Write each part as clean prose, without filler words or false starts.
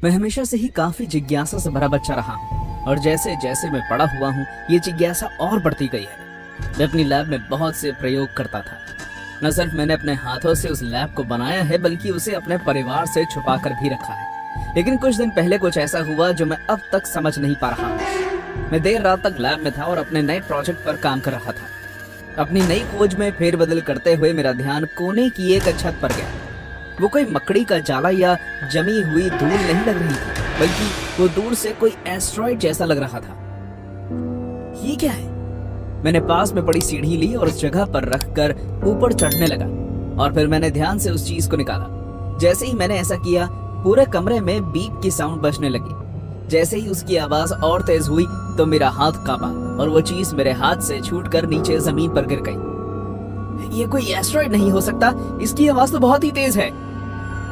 मैं हमेशा से ही काफी जिज्ञासा से भरा बच्चा रहा हूँ और जैसे जैसे मैं बड़ा हुआ हूँ ये जिज्ञासा और बढ़ती गई है। मैं अपनी लैब में बहुत से प्रयोग करता था। न सिर्फ मैंने अपने हाथों से उस लैब को बनाया है बल्कि उसे अपने परिवार से छुपा कर भी रखा है। लेकिन कुछ दिन पहले कुछ ऐसा हुआ जो मैं अब तक समझ नहीं पा रहा हूँ। मैं देर रात तक लैब में था और अपने नए प्रोजेक्ट पर काम कर रहा था। अपनी नई खोज में फेरबदल करते हुए मेरा ध्यान कोने की एक छत पर गया। वो कोई मकड़ी का जाला या जमी हुई धूल नहीं लग रही थी, बल्कि वो दूर से कोई एस्ट्रॉइड जैसा लग रहा था। ये क्या है? मैंने पास में पड़ी सीढ़ी ली और उस जगह पर रखकर ऊपर चढ़ने लगा और फिर मैंने ध्यान से उस चीज को निकाला। जैसे ही मैंने ऐसा किया पूरे कमरे में बीप की साउंड बजने लगी। जैसे ही उसकी आवाज और तेज हुई तो मेरा हाथ कांपा और वो चीज मेरे हाथ से छूटकर नीचे जमीन पर गिर गई। ये कोई एस्ट्रॉइड नहीं हो सकता, इसकी आवाज तो बहुत ही तेज है।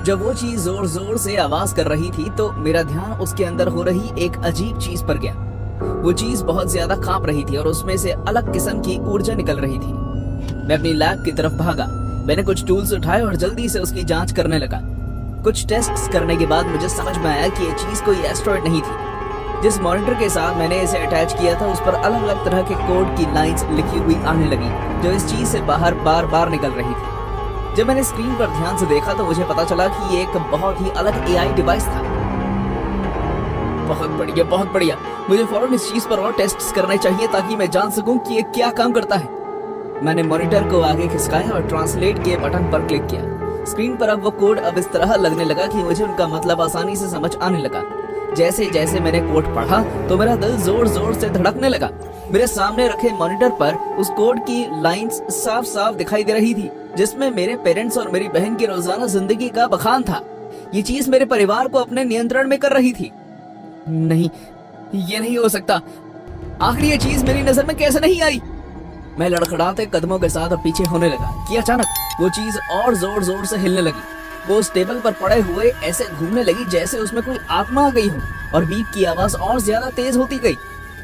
जब वो चीज जोर जोर से आवाज कर रही थी तो मेरा ध्यान उसके अंदर हो रही एक अजीब चीज पर गया। वो चीज बहुत ज्यादा कांप रही थी और उसमें से अलग किस्म की ऊर्जा निकल रही थी। मैं अपनी लैब की तरफ भागा। मैंने कुछ टूल्स उठाए और जल्दी से उसकी जांच करने लगा। कुछ टेस्ट्स करने के बाद मुझे समझ में आया कि ये चीज कोई एस्ट्रॉइड नहीं थी। जिस मॉनिटर के साथ मैंने इसे अटैच किया था उस पर अलग अलग तरह के कोड की लाइंस लिखी हुई आने लगी जो इस चीज से बाहर बार बार निकल रही थी। जब मैंने स्क्रीन पर ध्यान से देखा तो मुझे पता चला कि ये एक बहुत ही अलग एआई डिवाइस था। बहुत बढ़िया, बहुत बढ़िया। मुझे फौरन इस चीज पर और टेस्ट्स करने चाहिए ताकि मैं जान सकूं कि ये क्या काम करता है। मैंने मॉनिटर को आगे खिसकाया और ट्रांसलेट के बटन पर क्लिक किया। स्क्रीन पर अब वो कोड अब इस तरह लगने लगा कि मुझे उनका मतलब आसानी से समझ आने लगा। जैसे जैसे मैंने कोड पढ़ा तो मेरा दिल जोर जोर से धड़कने लगा। मेरे सामने रखे मॉनिटर पर उस कोड की लाइंस साफ साफ दिखाई दे रही थी जिसमें मेरे पेरेंट्स और मेरी बहन की रोजाना जिंदगी का बखान था। ये चीज मेरे परिवार को अपने नियंत्रण में कर रही थी। नहीं, ये नहीं हो सकता। आखिर ये चीज मेरी नजर में कैसे नहीं आई? मैं लड़खड़ाते कदमों के साथ पीछे होने लगा कि अचानक वो चीज और जोर जोर से हिलने लगी। वो उस टेबल पर पड़े हुए ऐसे घूमने लगी जैसे उसमें कोई आत्मा आ गई हो और बीप की आवाज और ज्यादा तेज होती गई।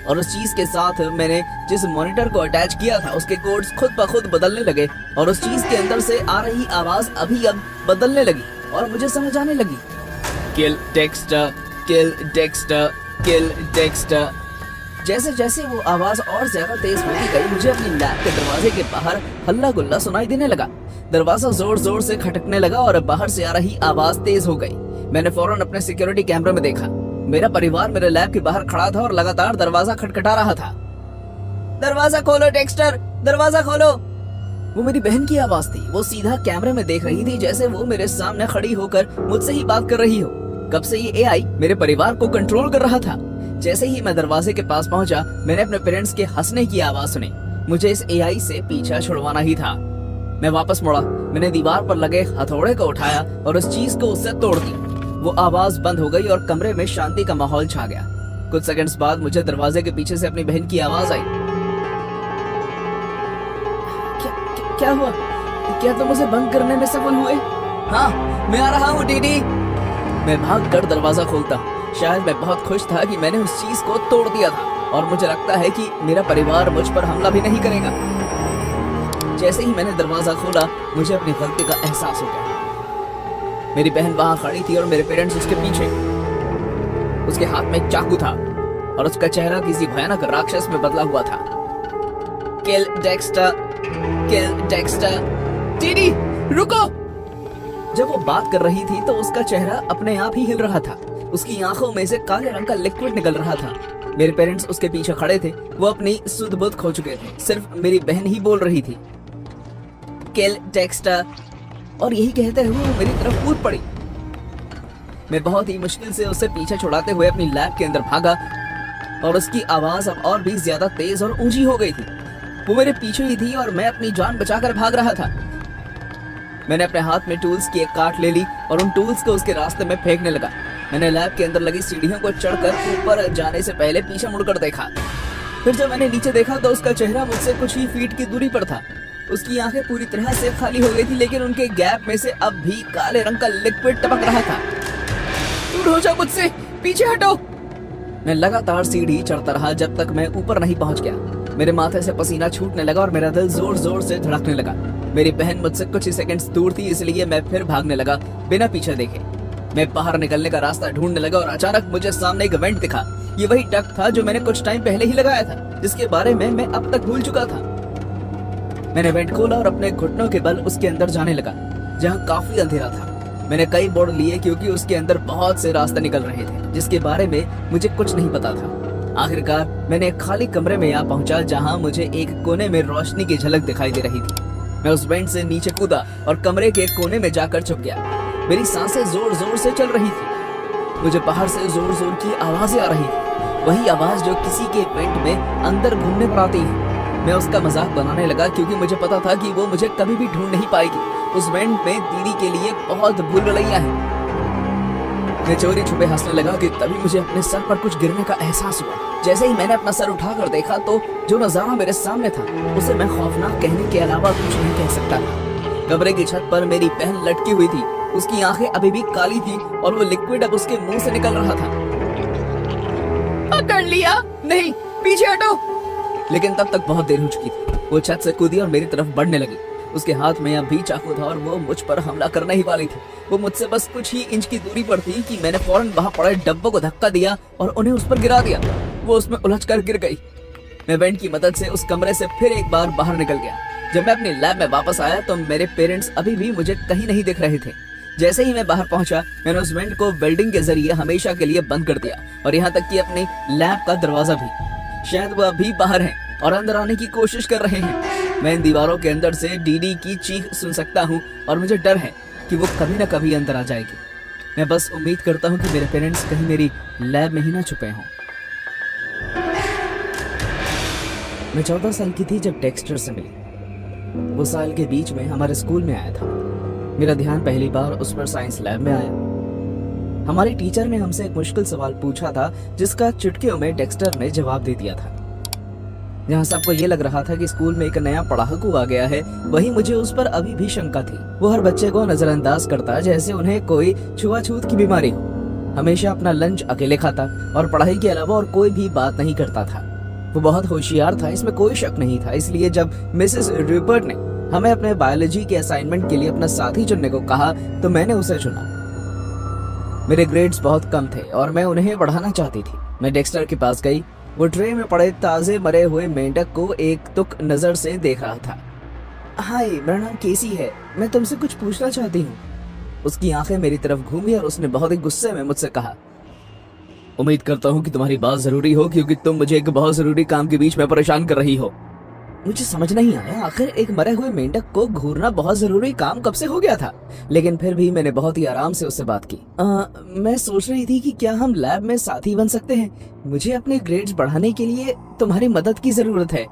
और उस चीज के साथ मैंने जिस मॉनिटर को अटैच किया था उसके कोड्स खुद ब खुद बदलने लगे और उस चीज के अंदर से आ रही आवाज अभी अब बदलने लगी और मुझे समझ आने लगी। किल डेक्स्टर, किल डेक्स्टर, किल डेक्स्टर। जैसे जैसे वो आवाज और ज्यादा तेज होती गई मुझे अपनी लैब के दरवाजे के बाहर हल्ला गुल्ला सुनाई देने लगा। दरवाजा जोर जोर से खटकने लगा और बाहर से आ रही आवाज तेज हो गई। मैंने फौरन अपने सिक्योरिटी कैमरे में देखा। मेरा परिवार मेरे लैब के बाहर खड़ा था और लगातार दरवाजा खटखटा रहा था। दरवाजा खोलो डेक्स्टर, दरवाजा खोलो। वो मेरी बहन की आवाज थी। वो सीधा कैमरे में देख रही थी जैसे वो मेरे सामने खड़ी होकर मुझसे ही बात कर रही हो। कब से ये एआई मेरे परिवार को कंट्रोल कर रहा था। जैसे ही मैं दरवाजे के पास पहुंचा मैंने अपने पेरेंट्स के हंसने की आवाज सुनी। मुझे इस एआई से पीछा छुड़वाना ही था। मैं वापस मुड़ा। मैंने दीवार पर लगे हथौड़े को उठाया और उस चीज को उससे तोड़ दिया। वो आवाज बंद हो गई और कमरे में शांति का माहौल छा गया। कुछ सेकंड्स बाद मुझे दरवाजे के पीछे से अपनी बहन की आवाज आई। क्या हुआ? क्या तुम उसे बंद करने में सफल हुए? हाँ, मैं आ रहा हूँ दीदी। मैं भाग कर दरवाजा खोलता। शायद मैं बहुत खुश था कि मैंने उस चीज को तोड़ दिया था और मुझे लगता है कि मेरा परिवार मुझ पर हमला भी नहीं करेगा। जैसे ही मैंने दरवाजा खोला मुझे अपनी गलती का एहसास हो गया। मेरी बहन वहां खड़ी थी और मेरे पेरेंट्स उसके पीछे। उसके हाथ में एक चाकू था और उसका चेहरा किसी भयानक राक्षस में बदला हुआ था। किल डेक्स्टर, किल डेक्स्टर। दीदी रुको। जब वो बात कर रही थी तो उसका चेहरा अपने आप ही हिल रहा था। उसकी आंखों में से काले रंग का लिक्विड निकल रहा था। मेरे पेरेंट्स उसके पीछे खड़े थे। वो अपनी सुध बुध खो चुके थे। सिर्फ मेरी बहन ही बोल रही थी, किल डेक्स्टर। और यही कहते हुए वो मेरी तरफ कूद पड़ी। मैं बहुत ही मुश्किल से उसे पीछे छुड़ाते हुए अपनी लैब के अंदर भागा और उसकी आवाज अब और भी ज्यादा तेज और ऊंची हो गई थी। वो मेरे पीछे ही थी और मैं अपनी जान बचाकर भाग रहा था। मैंने अपने हाथ में टूल्स की एक कार्ट ले ली और उन टूल्स को उसके रास्ते में फेंकने लगा। मैंने लैब के अंदर लगी सीढ़ियों को चढ़कर ऊपर जाने से पहले पीछे मुड़कर देखा। फिर जब मैंने नीचे देखा तो उसका चेहरा मुझसे कुछ ही फीट की दूरी पर था। उसकी आंखें पूरी तरह से खाली हो गई थी लेकिन उनके गैप में से अब भी काले रंग का लिक्विड टपक रहा था। दूर हो जाओ मुझसे, पीछे हटो। मैं लगातार सीढ़ी चढ़ता रहा जब तक मैं ऊपर नहीं पहुंच गया। मेरे माथे से पसीना छूटने लगा और मेरा दिल जोर जोर से धड़कने लगा। मेरी बहन मुझसे कुछ ही सेकंड्स दूर थी इसलिए मैं फिर भागने लगा बिना पीछे देखे। मैं बाहर निकलने का रास्ता ढूंढने लगा और अचानक मुझे सामने एक वेंट दिखा। ये वही डक था जो मैंने कुछ टाइम पहले ही लगाया था, जिसके बारे में मैं अब तक भूल चुका था। मैंने वेंट खोला और अपने घुटनों के बल उसके अंदर जाने लगा, जहाँ काफी अंधेरा था। मैंने कई मोड़ लिए क्योंकि उसके अंदर बहुत से रास्ते निकल रहे थे, जिसके बारे में मुझे कुछ नहीं पता था। आखिरकार मैंने एक खाली कमरे में आ पहुंचा, जहां मुझे एक कोने में रोशनी की झलक दिखाई दे रही थी। मैं उस वेंट से नीचे कूदा और कमरे के कोने में जाकर छुप गया। मेरी सांसें जोर जोर से चल रही थी। मुझे बाहर से जोर जोर की आवाजें आ रही थी, वही आवाज जो किसी के वेंट में अंदर घूमने पर आती है। मैं उसका मजाक बनाने लगा क्योंकि मुझे पता था कि वो मुझे कभी भी ढूंढ नहीं पाएगी। उस वेंट में दीदी के लिए बहुत भूल भुलैया है। मैं चोरी छुपे हंसने लगा कि तभी मुझे अपने सर पर कुछ गिरने का एहसास हुआ। जैसे ही मैंने अपना सर उठाकर देखा तो जो नजारा मेरे सामने था उसे मैं खौफनाक कहने के अलावा कुछ नहीं कह सकता था। कमरे की छत पर मेरी बहन लटकी हुई थी। उसकी आंखें अभी भी काली थी और वो लिक्विड अब उसके मुंह से निकल रहा था। पकड़ लिया, नहीं पीछे हटो। लेकिन तब तक बहुत देर हो चुकी थी। वो छत से कूदी और मेरी तरफ बढ़ने लगी। उसके हाथ में अब भी चाकू था और वो मुझ पर हमला करने ही वाली थी। वो मुझसे बस कुछ ही इंच की दूरी पर थी कि मैंने फौरन वहां पड़े डब्बों को धक्का दिया और उन्हें उस पर गिरा दिया। वो उसमें उलझकर गिर गई। मैं वेंट की मदद से उस कमरे से फिर एक बार बाहर निकल गया। जब मैं अपने लैब में वापस आया तो मेरे पेरेंट्स अभी भी मुझे कहीं नहीं दिख रहे थे। जैसे ही मैं बाहर पहुंचा, मैंने उस वेंट को वेल्डिंग के जरिए हमेशा के लिए बंद कर दिया और यहाँ तक कि अपने लैब का दरवाजा भी। शायद वो अभी बाहर है और अंदर आने की कोशिश कर रहे हैं। मैं इन दीवारों के अंदर से डीडी की चीख सुन सकता हूँ और मुझे डर है कि वो कभी न कभी अंदर आ जाएगी। मैं बस उम्मीद करता हूँ कि मेरे पेरेंट्स कहीं मेरी लैब में ही ना छुपे हों। मैं 14 साल की थी जब डेक्स्टर से मिली। वो साल के बीच में हमारे स्कूल में आया था। मेरा ध्यान पहली बार उस पर साइंस लैब में आया। हमारी टीचर ने हमसे एक मुश्किल सवाल पूछा था, जिसका चुटकियों में डेक्स्टर ने जवाब दे दिया था। जहाँ सबको ये लग रहा था कि स्कूल में एक नया पढ़ाकू आ गया है, वहीं मुझे उस पर अभी भी शंका थी। वो हर बच्चे को नजरअंदाज करता जैसे उन्हें कोई छुआछूत की बीमारी हो। हमेशा अपना लंच अकेले खाता और पढ़ाई के अलावा और कोई भी बात नहीं करता था। वो बहुत होशियार था, इसमें कोई शक नहीं था। इसलिए जब मिसेस रूपर्ट ने हमें अपने बायोलॉजी के असाइनमेंट के लिए अपना साथी चुनने को कहा तो मैंने उसे चुना। मेरे ग्रेड्स बहुत कम थे और मैं उन्हें बढ़ाना चाहती थी। मैं डेक्स्टर के पास गई। वो ट्रे में पड़े ताजे मरे हुए मेंढक को एक तुक नजर से देख रहा था। हाय, मेरा नाम केसी है, मैं तुमसे कुछ पूछना चाहती हूँ। उसकी आंखें मेरी तरफ घूमी और उसने बहुत ही गुस्से में मुझसे कहा, उम्मीद करता हूँ कि तुम्हारी बात जरूरी हो, क्योंकि तुम मुझे एक बहुत जरूरी काम के बीच में परेशान कर रही हो। मुझे समझ नहीं आया, आखिर एक मरे हुए मेंढक को घूरना बहुत जरूरी काम कब से हो गया था। लेकिन फिर भी मैंने बहुत ही आराम से उससे बात की। मैं सोच रही थी कि क्या हम लैब में साथी बन सकते हैं। मुझे अपने ग्रेड्स बढ़ाने के लिए तुम्हारी मदद की जरूरत है।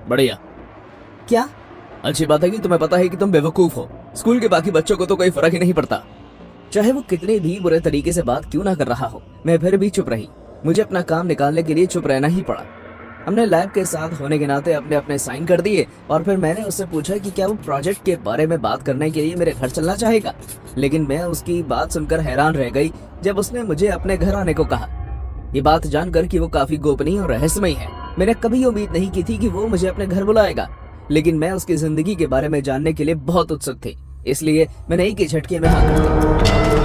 बढ़िया। क्या? अच्छी बात है कि तुम्हें पता है कि तुम बेवकूफ हो। स्कूल के बाकी बच्चों को तो कोई फर्क ही नहीं पड़ता, चाहे वो कितने भी बुरे तरीके से बात क्यों ना कर रहा हो। मैं फिर भी चुप रही। मुझे अपना काम निकालने के लिए चुप रहना ही पड़ा। हमने लैब के साथ होने के नाते अपने अपने साइन कर दिए और फिर मैंने उससे पूछा कि क्या वो प्रोजेक्ट के बारे में बात करने के लिए मेरे घर चलना चाहेगा। लेकिन मैं उसकी बात सुनकर हैरान रह गई जब उसने मुझे अपने घर आने को कहा। ये बात जानकर कि वो काफी गोपनीय और रहस्यमयी है। मैंने कभी उम्मीद नहीं की थी कि वो मुझे अपने घर बुलाएगा, लेकिन मैं उसकी जिंदगी के बारे में जानने के लिए बहुत उत्सुक थी। इसलिए मैंने एक ही झटके में हाँ कर दिया।